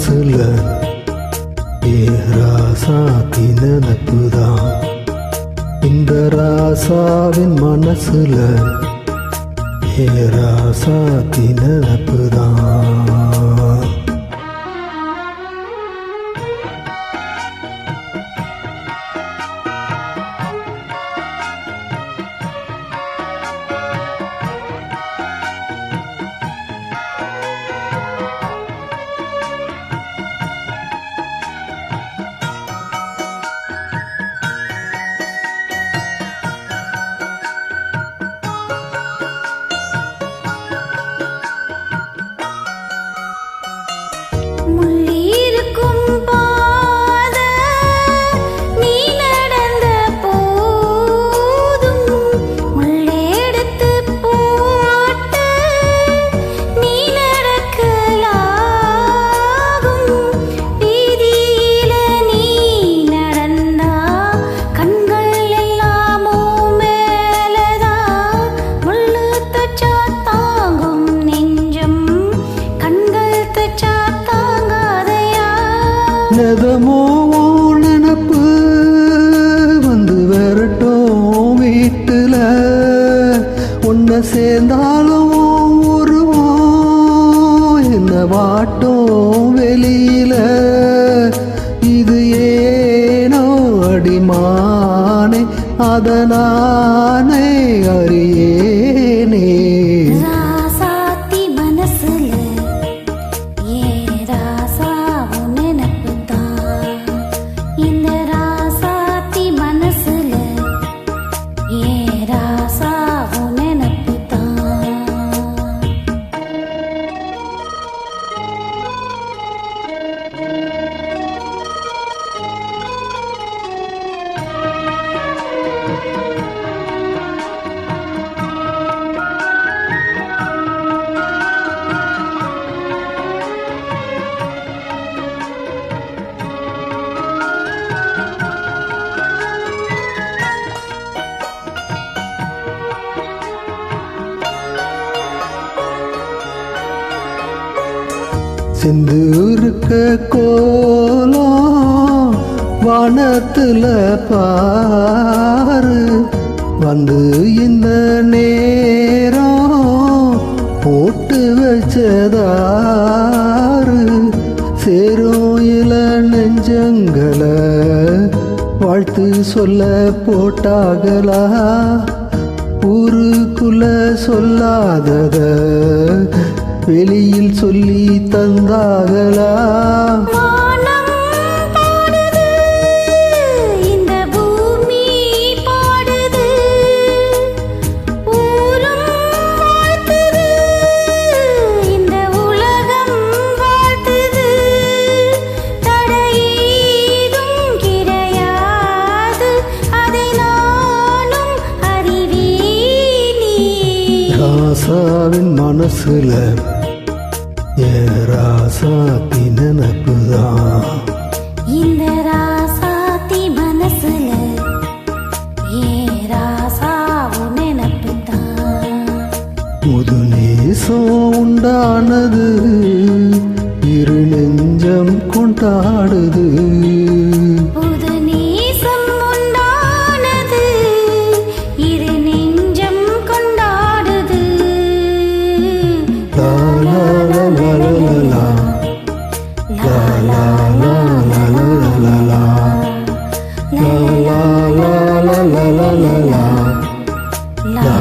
மனசுல ராசாத்தி நினப்புதான். இந்த ராசாவின் மனசுல ராசாத்தி நினப்புதான். நெதமோ நினப்பு வந்து வரட்டும் வீட்டுல, உன்னை சேர்ந்தாலும் உருவோம் என்ன வாட்டும் வெளியில. இது ஏனோ அடிமானே அதனானே அறியேனே. செந்தூருக்க கோலம் வானத்துல பாரு, வந்து இந்த நேரம் போட்டு வச்சதாரு. சேரும் இள நெஞ்சங்களை வாழ்த்து சொல்ல போட்டாகலா, ஊருக்குள்ள சொல்லாதத வெளியில் சொல்லி தந்தாகலா. ராசாவின் மனசுல ராசாத்தி நினப்புதான். இந்த ராசாத்தி மனசுல ராசாவும் நினப்புதான். முது நேசம் உண்டானது இரு நெஞ்சம் கொண்டாடுது. La la la la la la la la la la.